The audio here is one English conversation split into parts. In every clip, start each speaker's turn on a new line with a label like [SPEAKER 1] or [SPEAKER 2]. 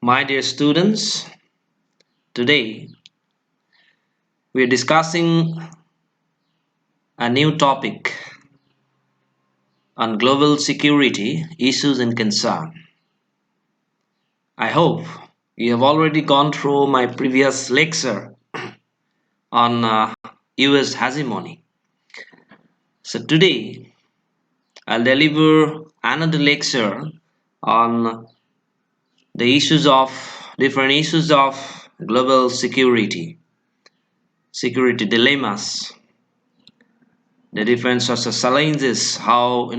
[SPEAKER 1] My dear students, today we are discussing a new topic on global security issues and concern. I hope you have already gone through my previous lecture on US hegemony. So today I'll deliver another lecture on the issues of different issues of global security dilemmas, the different sorts of challenges, how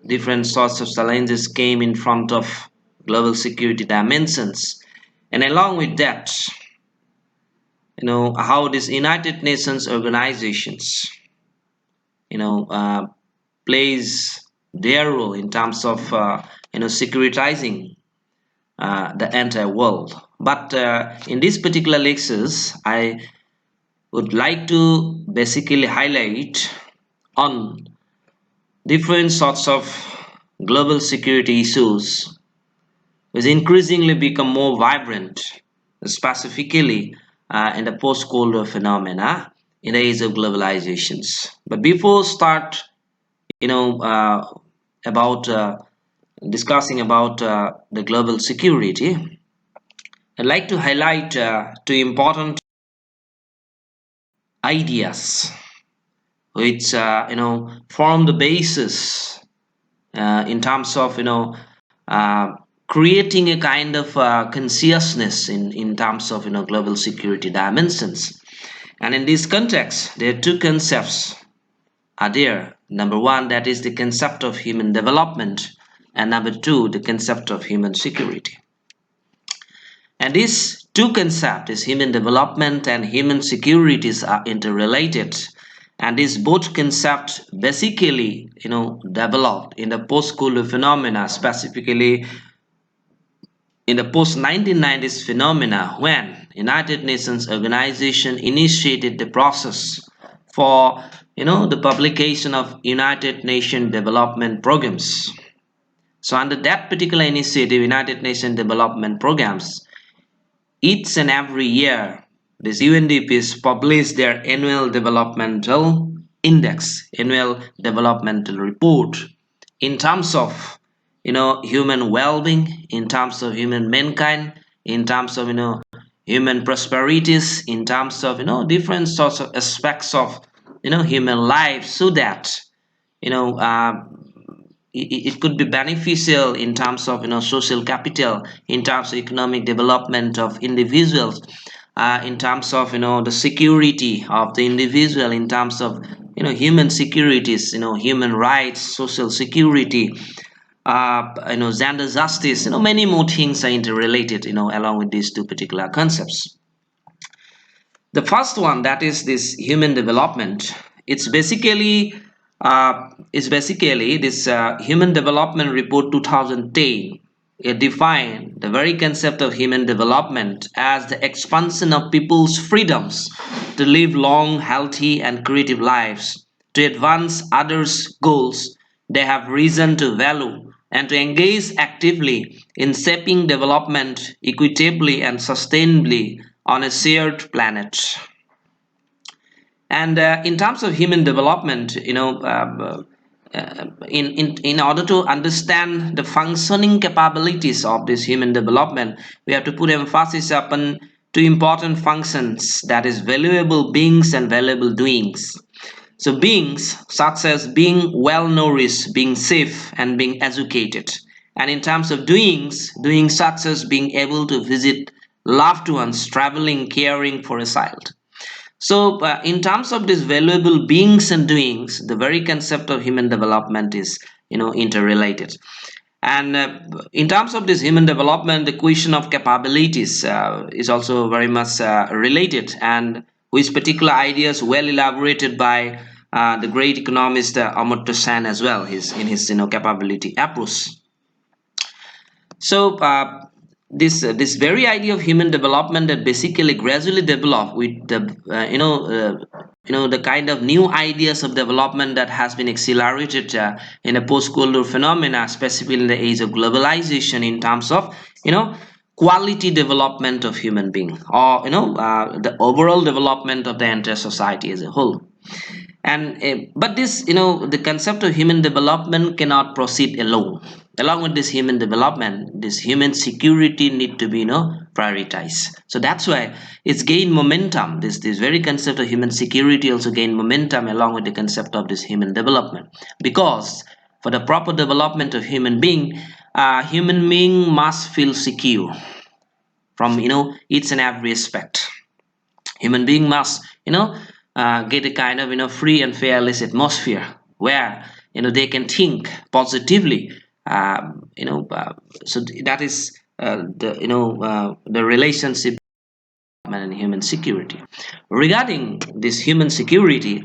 [SPEAKER 1] different sorts of challenges came in front of global security dimensions, and along with that, how these United Nations organizations you know uh, plays their role in terms of securitizing the entire world. But in these particular lectures I would like to basically highlight on different sorts of global security issues which increasingly become more vibrant, specifically in the post-Cold War phenomena in the age of globalizations. But before start, you know, uh, about discussing about the global security, I'd like to highlight two important ideas which form the basis in terms of uh, creating a kind of consciousness in terms of global security dimensions. And in this context, there are two concepts are there. Number one, that is the concept of human development, and number two, the concept of human security. And these two concepts, human development and human securities, are interrelated. And these both concepts basically, developed in the post-Cold War phenomena, specifically in the post-1990s phenomena when United Nations organization initiated the process for, the publication of United Nations development programs. So under that particular initiative, United Nations development programs, each and every year, these UNDPs publish their annual developmental index, annual developmental report in terms of human well-being, in terms of human mankind, in terms of human prosperities, in terms of different sorts of aspects of human life, so that you know uh, it could be beneficial in terms of social capital, in terms of economic development of individuals, in terms of the security of the individual, in terms of human securities, human rights, social security, gender justice, many more things are interrelated, along with these two particular concepts. The first one, that is this human development, it's basically this human development report 2010. It defined the very concept of human development as the expansion of people's freedoms to live long, healthy, and creative lives, to advance others' goals they have reason to value, and to engage actively in shaping development equitably and sustainably on a shared planet. And in terms of human development, in order to understand the functioning capabilities of this human development, we have to put emphasis upon two important functions, that is valuable beings and valuable doings. So beings such as being well nourished, being safe, and being educated. And in terms of doings such as being able to visit loved ones, traveling, caring for a child. So, in terms of these valuable beings and doings, the very concept of human development is, interrelated. And in terms of this human development, the question of capabilities is also very much related, and with particular ideas well elaborated by the great economist Amartya Sen as well. His in his capability approach. So this very idea of human development that basically gradually developed with the the kind of new ideas of development that has been accelerated in a post-Cold War phenomena, specifically in the age of globalization, in terms of you know quality development of human being, or the overall development of the entire society as a whole. And but this, the concept of human development cannot proceed alone. Along with this human development, this human security need to be prioritized. So that's why it's gained momentum. This very concept of human security also gained momentum along with the concept of this human development, because for the proper development of human being must feel secure from each and every aspect. Human being must get a kind of free and fearless atmosphere where they can think positively. So that is the relationship and human security. Regarding this human security,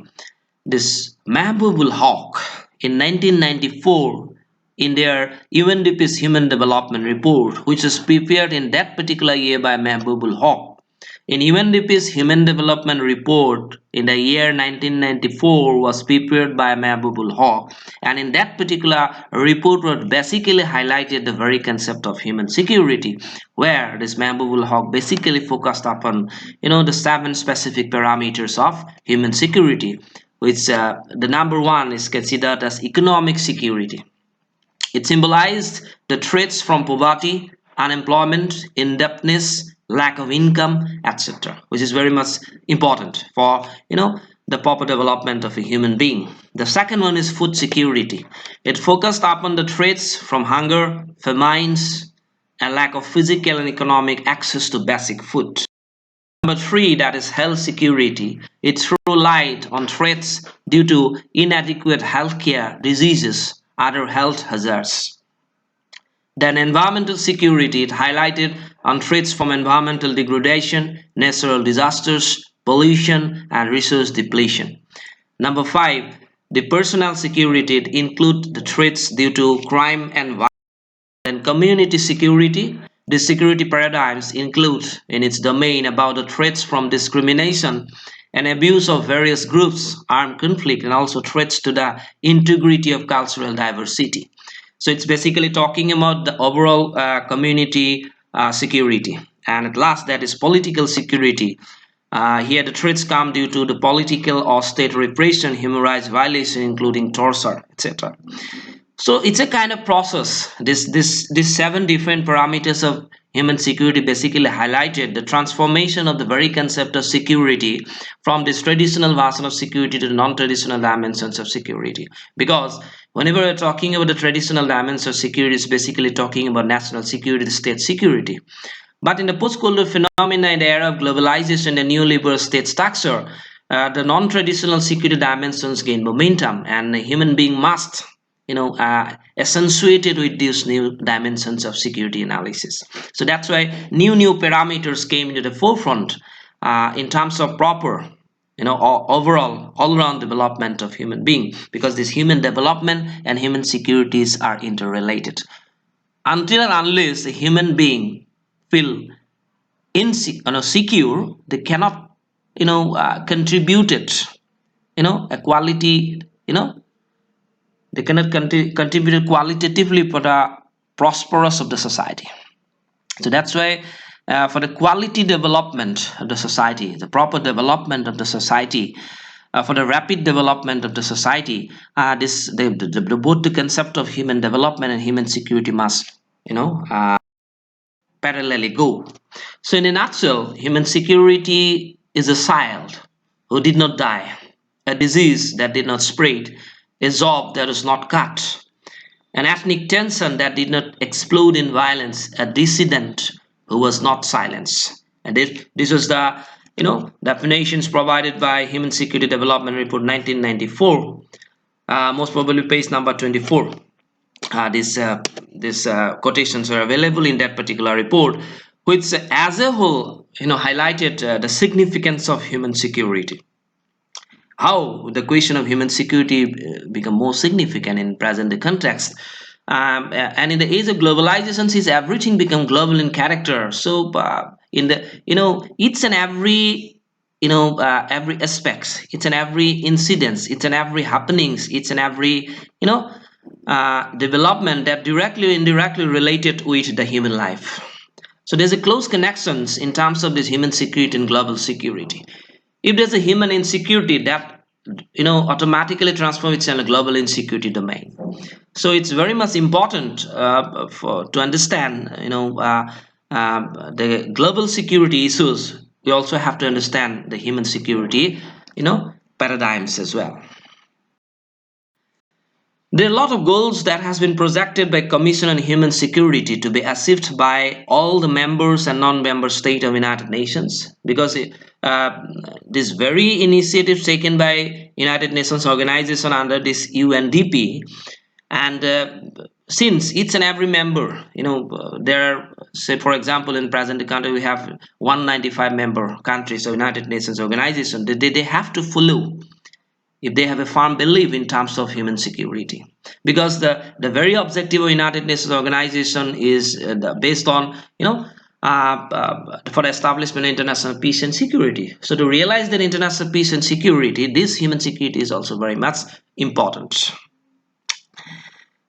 [SPEAKER 1] this Mahbubul Haq in 1994, in their UNDP's Human Development Report, which was prepared in that particular year by Mahbubul Haq. In UNDP's Human Development Report in the year 1994 was prepared by Mahbubul Haq, and in that particular report was basically highlighted the very concept of human security, where this Mahbubul Haq basically focused upon the seven specific parameters of human security, which the number one is considered as economic security. It symbolized the threats from poverty, unemployment, indebtedness, lack of income, etc., which is very much important for the proper development of a human being. The second one is food security. It focused upon the threats from hunger, famines, and lack of physical and economic access to basic food. Number three, that is health security. It threw light on threats due to inadequate healthcare, diseases, other health hazards. Then environmental security, it highlighted on threats from environmental degradation, natural disasters, pollution, and resource depletion. Number five, the personal security, it includes the threats due to crime and violence. And community security, the security paradigms include in its domain about the threats from discrimination and abuse of various groups, armed conflict, and also threats to the integrity of cultural diversity. So it's basically talking about the overall community security. And at last, that is political security. Here, the threats come due to the political or state repression, human rights violation, including torture, etc. So it's a kind of process. These seven different parameters of human security basically highlighted the transformation of the very concept of security from this traditional version of security to the non-traditional dimensions of security. Because whenever we're talking about the traditional dimensions of security, it's basically talking about national security, the state security. But in the post-colonial phenomena in the era of globalization and neoliberal state structure, the non-traditional security dimensions gain momentum, and a human being must accentuated with these new dimensions of security analysis. So that's why new parameters came into the forefront in terms of proper overall all-round development of human being, because this human development and human securities are interrelated. Until and unless a human being feel secure, they cannot contribute it a quality they cannot contribute qualitatively for the prosperous of the society. So that's why for the quality development of the society, the proper development of the society, for the rapid development of the society, both the concept of human development and human security must parallelly go. So in a nutshell, human security is a child who did not die, a disease that did not spread, a job that was not cut, an ethnic tension that did not explode in violence, a dissident who was not silenced. And this was the definitions provided by Human Security Development Report 1994, most probably page number 24. These quotations are available in that particular report, which as a whole highlighted the significance of human security. How the question of human security become more significant in present context, and in the age of globalization, since everything become global in character, so in the each and every aspects, each and every incidents, each and every happenings, each and every development that directly or indirectly related with the human life. So there's a close connections in terms of this human security and global security. If there's a human insecurity, that automatically transforms itself in a global insecurity domain. So it's very much important to understand the global security issues. We also have to understand the human security paradigms as well. There are a lot of goals that has been projected by Commission on Human Security to be achieved by all the members and non-member state of United Nations, because uh, this very initiative taken by United Nations organization under this UNDP, and since each and every member, there are, say for example, in present country we have 195 member countries of United Nations organization. They have to follow, if they have a firm belief in terms of human security, because the very objective of United Nations organization is based on for the establishment of international peace and security. So to realize that international peace and security, this human security is also very much important.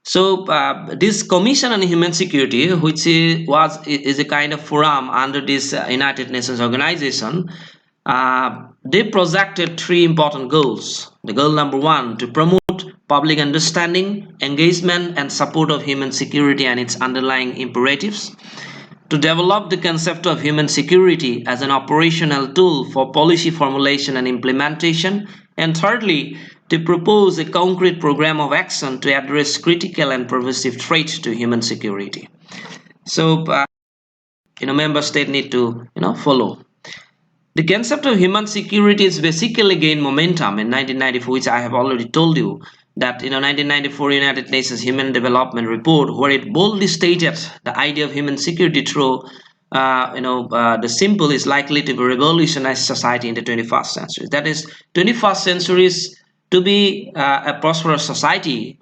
[SPEAKER 1] So this Commission on Human Security, which is a kind of forum under this United Nations organization, they projected three important goals. The goal number one, to promote public understanding, engagement, and support of human security and its underlying imperatives. To develop the concept of human security as an operational tool for policy formulation and implementation. And thirdly, to propose a concrete program of action to address critical and pervasive threats to human security. So, member state need to follow. The concept of human security is basically gained momentum in 1994, which I have already told you that 1994 United Nations Human Development Report, where it boldly stated the idea of human security through the simple is likely to be revolutionize society in the 21st century. That is, 21st century is to be a prosperous society.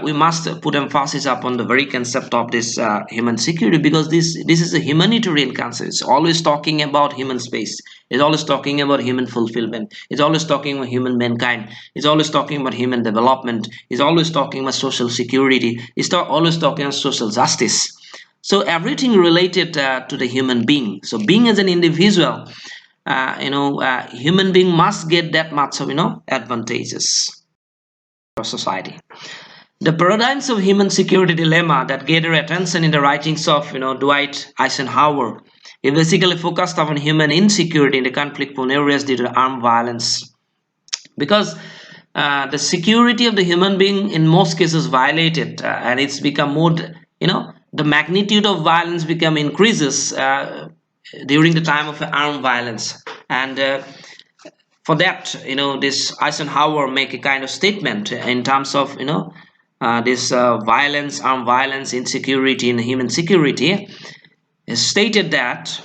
[SPEAKER 1] We must put emphasis upon the very concept of this human security, because this is a humanitarian concept. It's always talking about human space. It's always talking about human fulfillment. It's always talking about human mankind. It's always talking about human development. It's always talking about social security. It's always talking about social justice. So everything related to the human being. So being as an individual, human being must get that much of advantages for society. The paradigms of human security dilemma that gather attention in the writings of Dwight Eisenhower is basically focused on human insecurity in the conflict-prone areas due to armed violence, because the security of the human being in most cases violated, and it's become more, the magnitude of violence become increases during the time of armed violence. And for that, this Eisenhower make a kind of statement in terms of this violence, armed violence, insecurity, and human security. Is stated that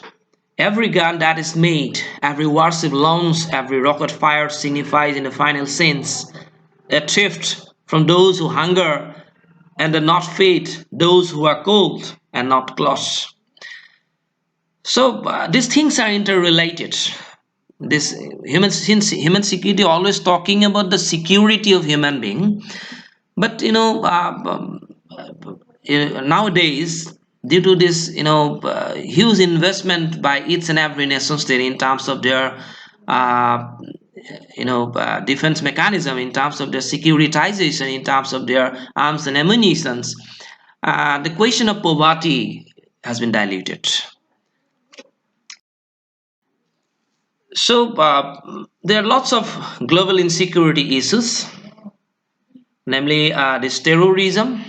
[SPEAKER 1] every gun that is made, every warship launched, every rocket fired signifies in the final sense a theft from those who hunger, and the not fed those who are cold and not close. So these things are interrelated. This human security always talking about the security of human being, but nowadays, due to this huge investment by each and every nation state in terms of their defense mechanism, in terms of their securitization, in terms of their arms and ammunitions, the question of poverty has been diluted. So there are lots of global insecurity issues, namely this terrorism,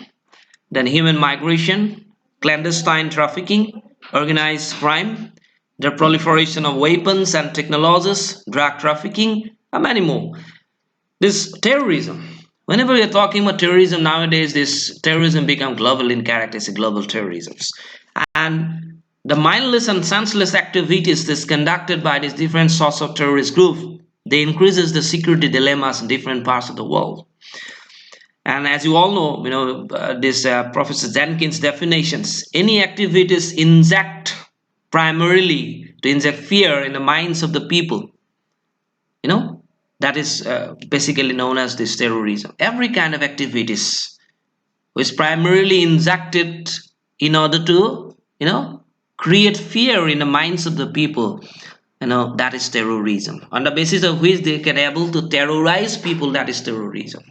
[SPEAKER 1] then human migration, clandestine trafficking, organized crime, the proliferation of weapons and technologies, drug trafficking, and many more. This terrorism, whenever we are talking about terrorism nowadays, this terrorism becomes global in character, it's a global terrorism. And the mindless and senseless activities that's conducted by these different sorts of terrorist groups, they increases the security dilemmas in different parts of the world. And as you all know, this Professor Jenkins' definitions, any activities inject primarily to inject fear in the minds of the people, that is basically known as this terrorism. Every kind of activities which primarily injected in order to, create fear in the minds of the people, that is terrorism, on the basis of which they can able to terrorize people. That is terrorism.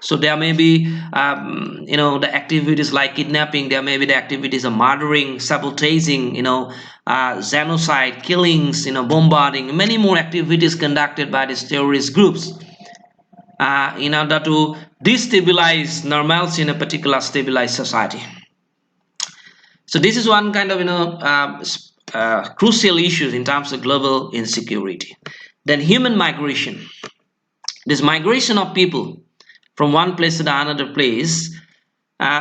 [SPEAKER 1] So there may be the activities like kidnapping, there may be the activities of murdering, sabotaging, genocide, killings, bombarding, many more activities conducted by these terrorist groups in order to destabilize normalcy in a particular stabilized society. So this is one kind of crucial issues in terms of global insecurity. Then human migration. This migration of people from one place to the another place.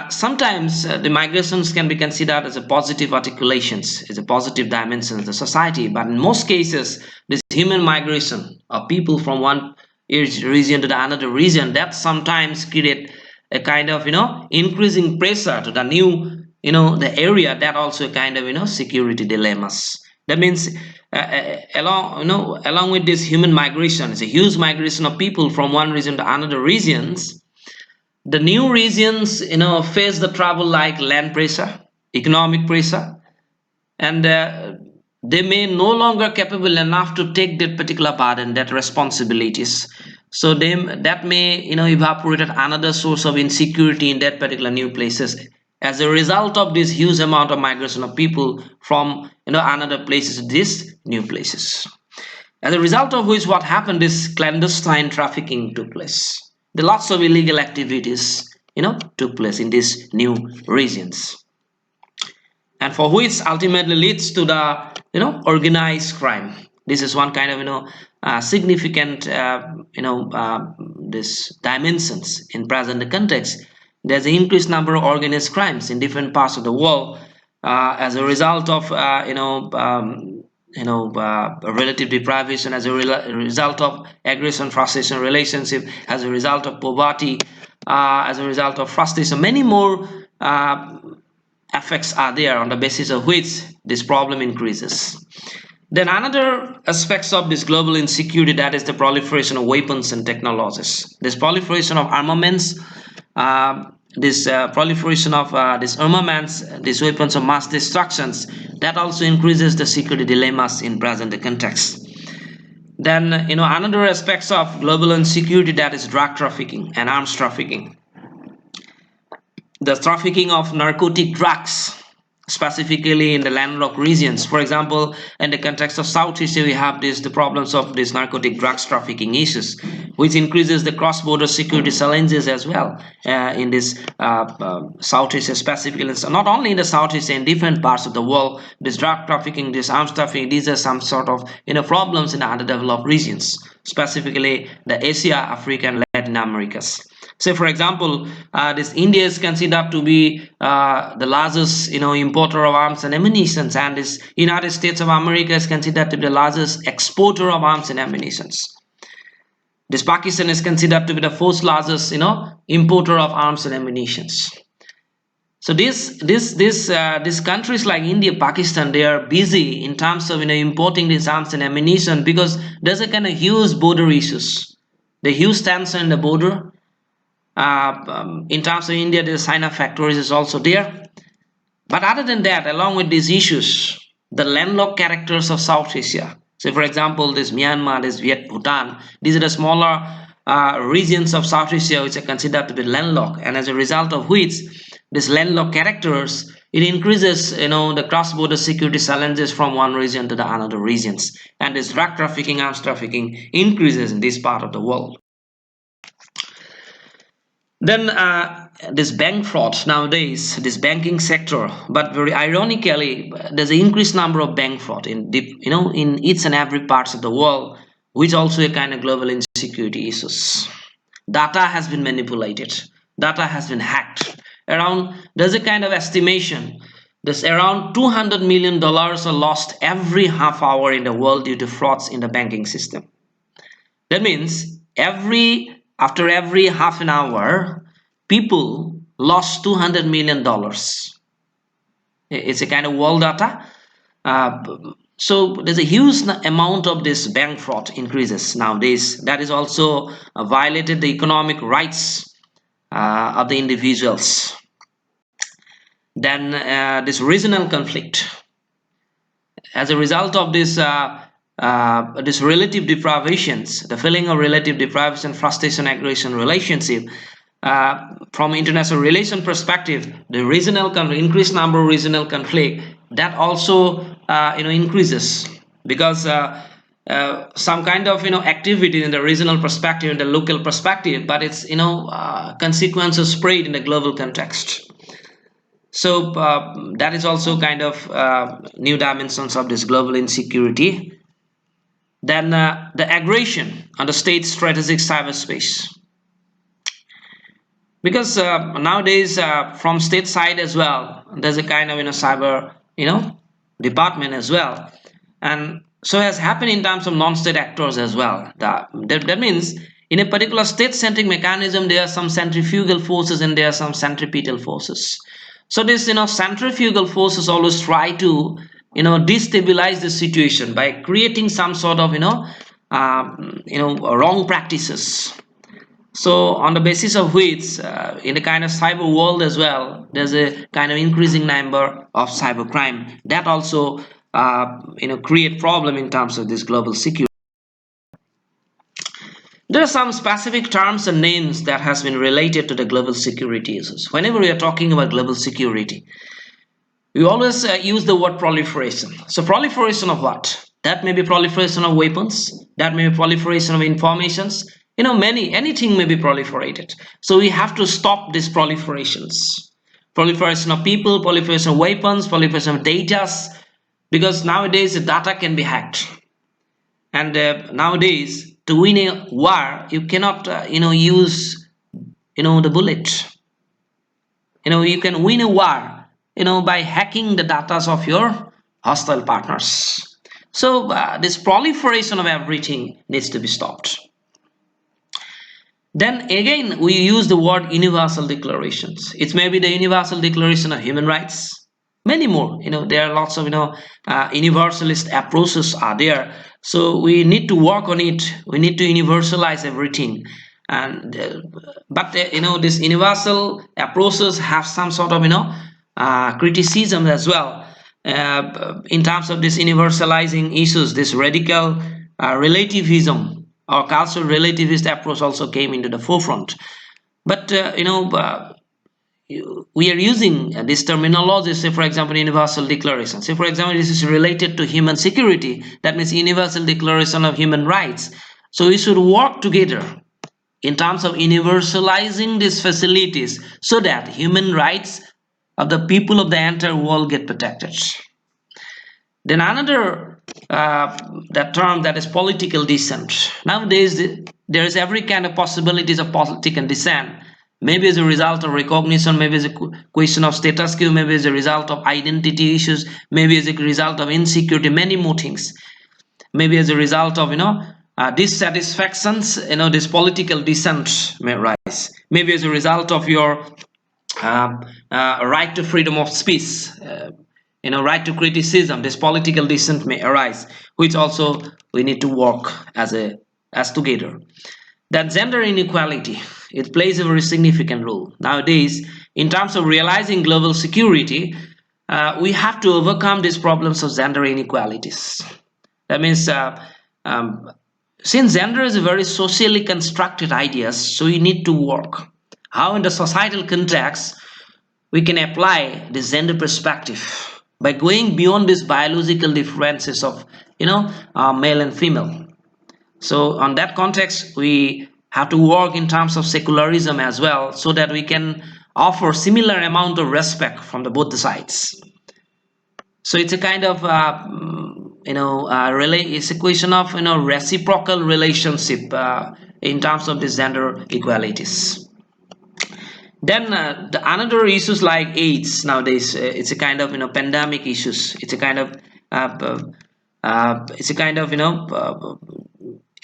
[SPEAKER 1] Sometimes the migrations can be considered as a positive articulations, as a positive dimension of the society. But in most cases, this human migration of people from one region to the another region, that sometimes create a kind of increasing pressure to the new the area, that also a kind of security dilemmas. That means along with this human migration, it's a huge migration of people from one region to another regions. The new regions face the trouble like land pressure, economic pressure, and they may no longer capable enough to take that particular burden, that responsibilities. So that may evaporate another source of insecurity in that particular new places as a result of this huge amount of migration of people from another places to these new places. As a result of which, what happened is clandestine trafficking took place. The lots of illegal activities took place in these new regions, and for which ultimately leads to the organized crime. This is one kind of significant this dimensions in present context. There's an increased number of organized crimes in different parts of the world as a result of relative deprivation, as a result of aggression, frustration, relationship, as a result of poverty, as a result of frustration. Many more effects are there on the basis of which this problem increases. Then another aspects of this global insecurity, that is the proliferation of weapons and technologies. This proliferation of armaments, this proliferation of these armaments, these weapons of mass destructions, that also increases the security dilemmas in present context. Then another aspects of global insecurity, that is drug trafficking and arms trafficking. The trafficking of narcotic drugs, specifically in the landlocked regions. For example, in the context of South Asia, we have the problems of these narcotic drugs trafficking issues, which increases the cross-border security challenges as well in this South Asia specifically. So not only in the South Asia, in different parts of the world, this drug trafficking, this arms trafficking, these are some sort of problems in the underdeveloped regions, specifically the Asia, Africa, and Latin Americas. Say, for example, this India is considered to be the largest, importer of arms and ammunition, and this United States of America is considered to be the largest exporter of arms and ammunition. This Pakistan is considered to be the fourth largest, importer of arms and ammunition. So these countries like India, Pakistan, they are busy in terms of importing these arms and ammunition because there's a kind of huge border issues, the huge tension in the border. In terms of India, the China factories is also there. But other than that, along with these issues, the landlocked characters of South Asia. So, for example, this Myanmar, this Bhutan, these are the smaller regions of South Asia which are considered to be landlocked, and as a result of which, these landlocked characters, it increases the cross-border security challenges from one region to the another regions, and this drug trafficking, arms trafficking increases in this part of the world. Then this bank fraud nowadays, this banking sector, but very ironically, there's an increased number of bank fraud in each and every parts of the world, which also a kind of global insecurity issues. Data has been manipulated, data has been hacked. There's a kind of estimation, there's around $200 million are lost every half hour in the world due to frauds in the banking system. That means after every half an hour, people lost $200 million. It's a kind of world data. So there's a huge amount of this bank fraud increases nowadays. That is also violated the economic rights of the individuals. Then this regional conflict. as a result of this relative deprivations, the feeling of relative deprivation, frustration, aggression, relationship, from international relation perspective, the increased number of regional conflict, that also increases, because some kind of activity in the regional perspective, in the local perspective, but its consequences spread in the global context. So that is also kind of new dimensions of this global insecurity. Then the aggression on the state strategic cyberspace, because nowadays from state side as well, there's a kind of cyber department as well, and so has happened in terms of non-state actors as well. That means in a particular state-centric mechanism, there are some centrifugal forces and there are some centripetal forces. So this centrifugal forces always try to destabilize the situation by creating some sort of wrong practices. So on the basis of which, in the kind of cyber world as well, there's a kind of increasing number of cybercrime that also create problem in terms of this global security. There are some specific terms and names that has been related to the global security issues. Whenever we are talking about global security, we always use the word proliferation. So proliferation of what? That may be proliferation of weapons, that may be proliferation of informations, anything may be proliferated. So we have to stop these proliferations. Proliferation of people, proliferation of weapons, proliferation of data, because nowadays the data can be hacked. And nowadays, to win a war, you cannot use the bullet. You can win a war by hacking the data of your hostile partners. So this proliferation of everything needs to be stopped. Then again, we use the word universal declarations. It may be the universal declaration of human rights, many more. There are lots of universalist approaches are there. So we need to work on it. We need to universalize everything. And but these universal approaches have some sort of criticism as well, in terms of this universalizing issues. This radical relativism or cultural relativist approach also came into the forefront. But we are using this terminology. Say for example, universal declaration. Say for example, this is related to human security. That means universal declaration of human rights. So we should work together in terms of universalizing these facilities so that human rights of the people of the entire world get protected. Then another that term, that is political dissent. Nowadays there is every kind of possibilities of political dissent. Maybe as a result of recognition, maybe as a question of status quo, maybe as a result of identity issues, maybe as a result of insecurity, many more things. Maybe as a result of dissatisfactions, this political dissent may rise. Maybe as a result of your right to freedom of speech, right to criticism, this political dissent may arise, which also we need to work as together. That gender inequality, it plays a very significant role nowadays in terms of realizing global security. We have to overcome these problems of gender inequalities. That means since gender is a very socially constructed idea, so we need to work how in the societal context we can apply this gender perspective by going beyond these biological differences of male and female. So on that context, we have to work in terms of secularism as well, so that we can offer similar amount of respect from both the sides. So it's a kind of it's a question of reciprocal relationship in terms of this gender equalities. Then another issues like AIDS nowadays. It's a kind of pandemic issues. It's a kind of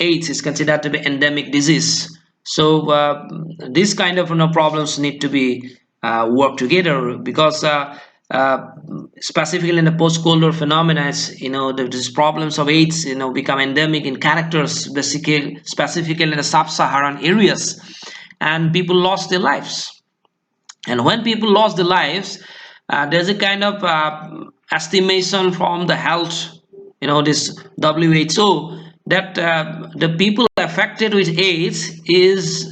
[SPEAKER 1] AIDS is considered to be endemic disease. So these kind of problems need to be worked together, because specifically in the post-Cold War phenomena, these problems of AIDS become endemic in characters, basically specifically in the sub-Saharan areas, and people lost their lives. And when people lost their lives, there's a kind of estimation from the health this WHO, that the people affected with AIDS is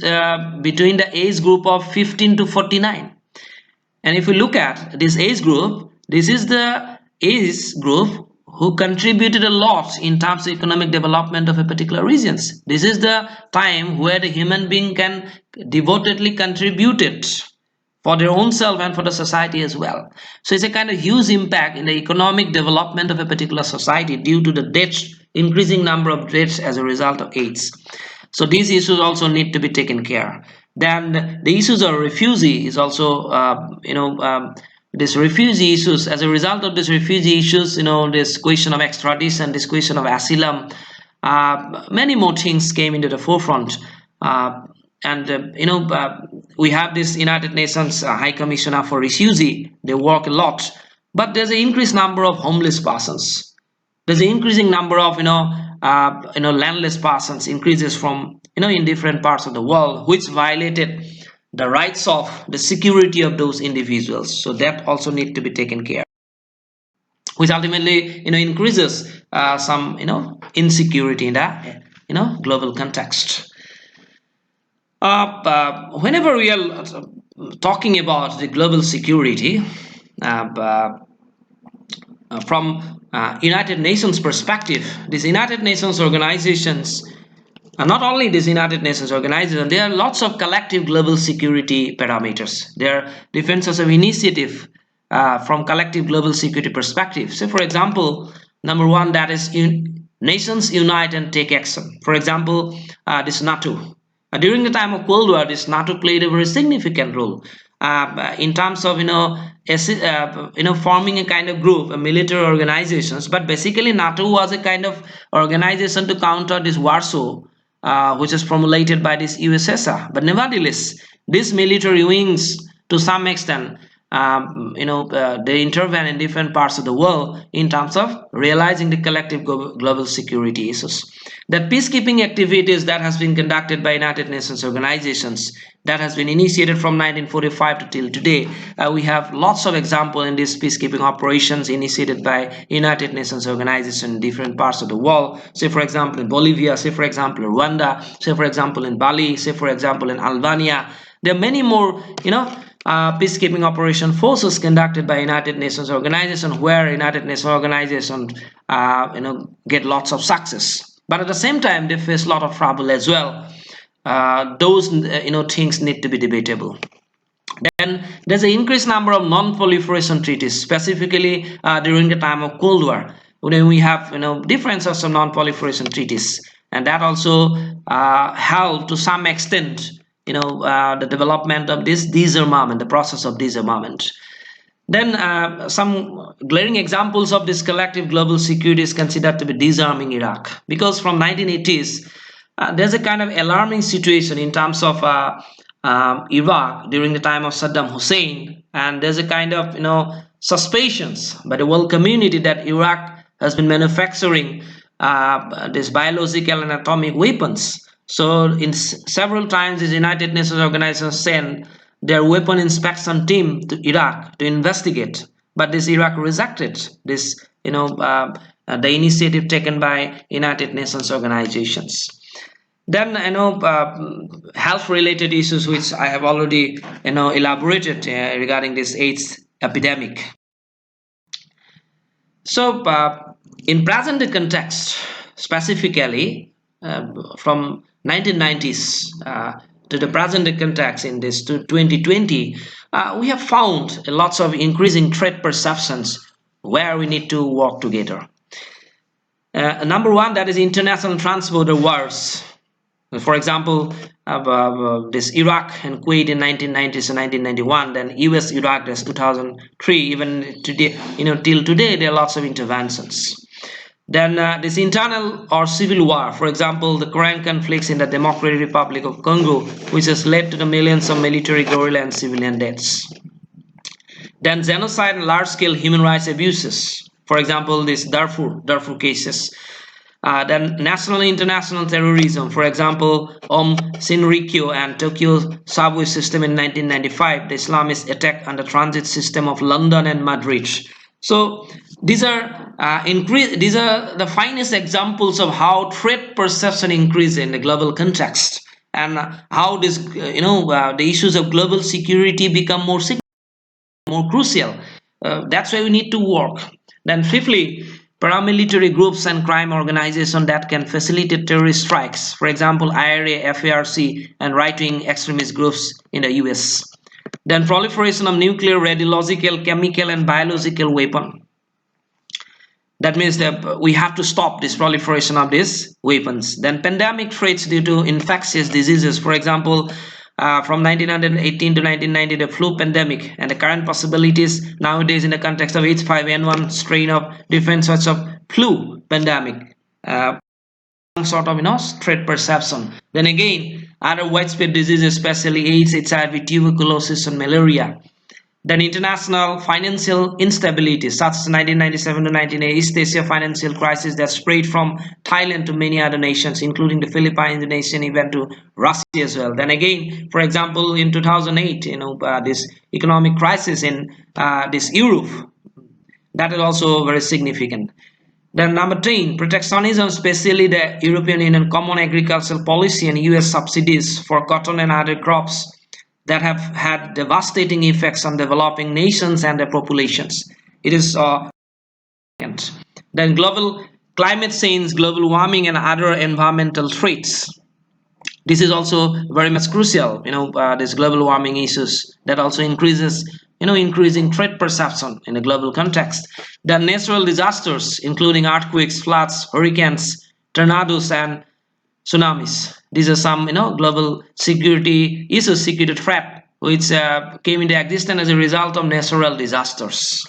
[SPEAKER 1] between the age group of 15 to 49. And if we look at this age group, this is the age group who contributed a lot in terms of economic development of a particular regions. This is the time where the human being can devotedly contribute it for their own self and for the society as well. So it's a kind of huge impact in the economic development of a particular society due to the deaths, increasing number of deaths as a result of AIDS. So these issues also need to be taken care. Then the issues of refugee is also, this refugee issues. As a result of this refugee issues, this question of extradition, this question of asylum, many more things came into the forefront. And we have this United Nations High Commissioner for Refugee. They work a lot, but there's an increased number of homeless persons. There's an increasing number of landless persons increases from in different parts of the world, which violated the rights of the security of those individuals. So that also need to be taken care, which ultimately increases some insecurity in the global context. Whenever we are talking about the global security from United Nations perspective, these United Nations organizations, not only these United Nations organizations, there are lots of collective global security parameters. There are different sorts of initiative from collective global security perspective. So, for example, number one, that is nations unite and take action. For example, this NATO. During the time of Cold War, this NATO played a very significant role in terms of forming a kind of group, a military organizations. But basically, NATO was a kind of organization to counter this Warsaw, which is formulated by this USSR. But nevertheless, these military wings, to some extent, they intervene in different parts of the world in terms of realizing the collective global security issues. That peacekeeping activities that has been conducted by United Nations organizations, that has been initiated from 1945 to till today. We have lots of examples in these peacekeeping operations initiated by United Nations organizations in different parts of the world. Say, for example, in Bolivia, say, for example, in Rwanda, say, for example, in Bali, say, for example, in Albania. There are many more, peacekeeping operation forces conducted by United Nations organization, where United Nations organization get lots of success, but at the same time they face a lot of trouble as well. Those things need to be debatable. Then there's an increased number of non-proliferation treaties, specifically during the time of Cold War. We have different sorts of non-proliferation treaties, and that also helped to some extent the development of this disarmament, the process of disarmament. Then some glaring examples of this collective global security is considered to be disarming Iraq, because from 1980s there's a kind of alarming situation in terms of Iraq during the time of Saddam Hussein, and there's a kind of suspicions by the world community that Iraq has been manufacturing these biological and atomic weapons. So in several times, the United Nations organization sent their weapon inspection team to Iraq to investigate, but this Iraq rejected this, the initiative taken by United Nations organizations. Then health-related issues, which I have already elaborated regarding this AIDS epidemic. So in present context, specifically from 1990s to the present context in this to 2020, we have found lots of increasing threat perceptions where we need to work together. Number one, that is international transborder wars. For example, this Iraq and Kuwait in 1990s and 1991, then US Iraq, that's 2003. Even today, till today, there are lots of interventions. Then this internal or civil war, for example, the current conflicts in the Democratic Republic of Congo, which has led to the millions of military, guerrilla, and civilian deaths. Then genocide and large-scale human rights abuses. For example, this Darfur cases. Then national and international terrorism, for example, Shinrikyo and Tokyo subway system in 1995, the Islamist attack on the transit system of London and Madrid, So these are the finest examples of how threat perception increase in the global context, and how this the issues of global security become more crucial. That's why we need to work. Then fifthly, paramilitary groups and crime organizations that can facilitate terrorist strikes, for example IRA, FARC, and right-wing extremist groups in the US. Then proliferation of nuclear, radiological, chemical, and biological weapons. That means that we have to stop this proliferation of these weapons. Then pandemic threats due to infectious diseases, for example, from 1918 to 1990, the flu pandemic, and the current possibilities nowadays in the context of H5N1 strain of different sorts of flu pandemic. Sort of threat perception. Then again, other widespread diseases, especially AIDS, HIV, tuberculosis, and malaria. Then international financial instability, such as 1997 to 1980 East Asia financial crisis that spread from Thailand to many other nations, including the Philippines, Indonesia, and even to Russia as well. Then again, for example, in 2008, this economic crisis in this Europe, that is also very significant. Then number 10, protectionism, especially the European Union Common Agricultural Policy and US subsidies for cotton and other crops that have had devastating effects on developing nations and their populations. It is then global climate change, global warming, and other environmental threats. This is also very much crucial. This global warming issues that also increasing threat perception in a global context. The natural disasters, including earthquakes, floods, hurricanes, tornadoes, and tsunamis. These are some, global security issues, security threat, which came into existence as a result of natural disasters.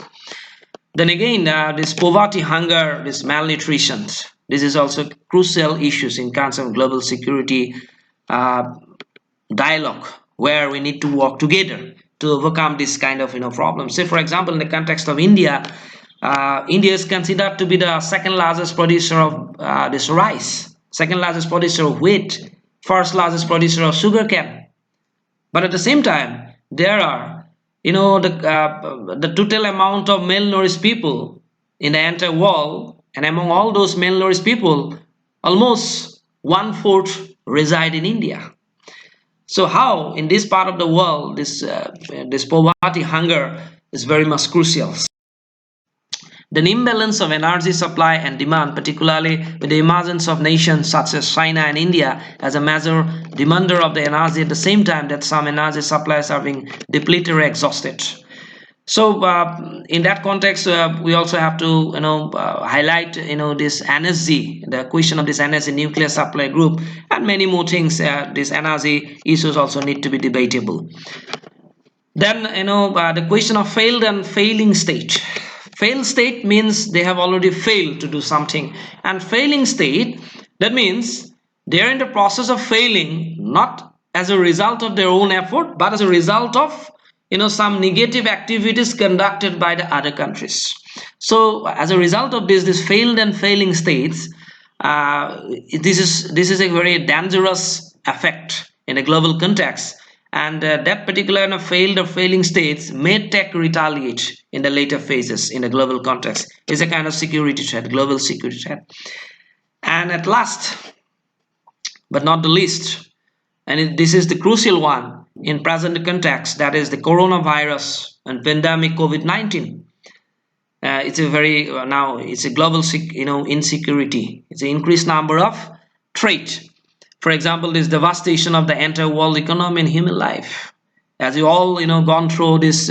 [SPEAKER 1] Then again, this poverty, hunger, this malnutrition. This is also crucial issues in terms of global security dialogue, where we need to work together to overcome this kind of problems. Say, for example, in the context of India, India is considered to be the second largest producer of this rice, second largest producer of wheat, first largest producer of sugarcane. But at the same time, there are, the total amount of malnourished people in the entire world, and among all those malnourished people, almost one fourth reside in India. So how in this part of the world this poverty, hunger is very much crucial. The imbalance of energy supply and demand, particularly with the emergence of nations such as China and India as a major demander of the energy at the same time that some energy supplies are being depleted or exhausted. So in that context, we also have to highlight this energy, the question of this energy nuclear supply group, and many more things. These energy issues also need to be debatable. Then the question of failed and failing state. Failed state means they have already failed to do something, and failing state, that means they are in the process of failing, not as a result of their own effort, but as a result of some negative activities conducted by the other countries. So as a result of this failed and failing states, this is a very dangerous effect in a global context, and that particular failed or failing states may take retaliate in the later phases in a global context. Is a kind of security threat, global security threat. And at last but not the least, and this is the crucial one in present context, that is the coronavirus and pandemic COVID-19. It's a very now it's a global insecurity. It's an increased number of threat. For example, this devastation of the entire world economy and human life. As you all gone through this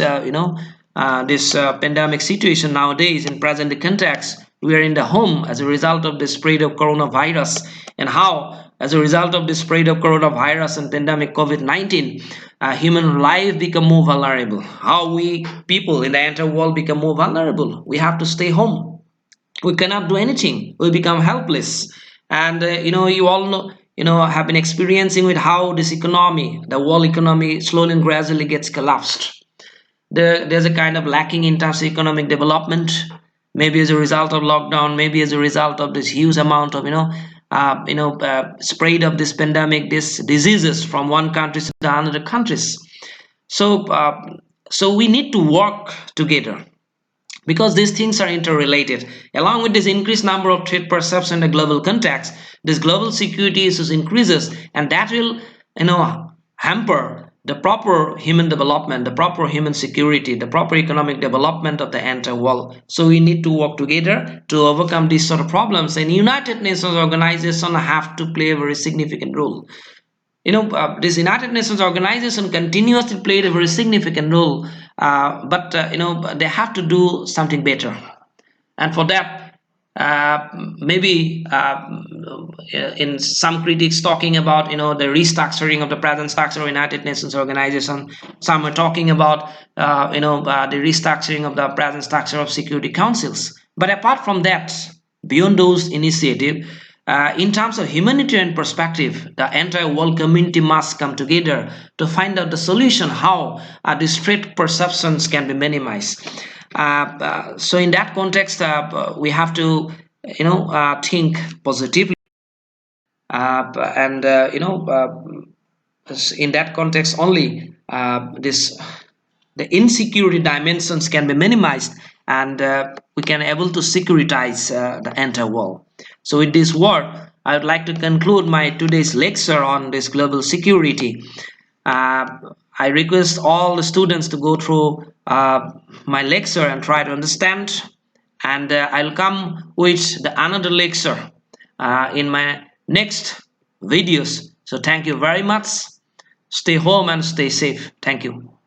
[SPEAKER 1] pandemic situation nowadays in present context, we are in the home as a result of the spread of coronavirus, and how as a result of the spread of coronavirus and pandemic COVID-19, human life become more vulnerable. How we people in the entire world become more vulnerable. We have to stay home. We cannot do anything. We become helpless. And you all have been experiencing with how this economy, the world economy, slowly and gradually gets collapsed. There's a kind of lacking in terms of economic development, maybe as a result of lockdown, maybe as a result of this huge amount of spread of this pandemic, these diseases from one country to another countries. So so we need to work together. because these things are interrelated. Along with this increased number of threat perception in the global context, this global security issues increases, and that will, hamper the proper human development, the proper human security, the proper economic development of the entire world. So we need to work together to overcome these sort of problems, and United Nations organization have to play a very significant role. This United Nations organization continuously played a very significant role, but they have to do something better. And for that, maybe in some critics talking about the restructuring of the present structure of United Nations organization. Some are talking about the restructuring of the present structure of security councils. But apart from that, beyond those initiatives, in terms of humanitarian perspective, the entire world community must come together to find out the solution how these threat perceptions can be minimized. So in that context, we have to think positively, and in that context only, this the insecurity dimensions can be minimized, and we can able to securitize the entire world. So with this word, I would like to conclude my today's lecture on this global security. uh, I request all the students to go through my lecture and try to understand, and I'll come with the another lecture in my next videos. So thank you very much. Stay home and stay safe. Thank you.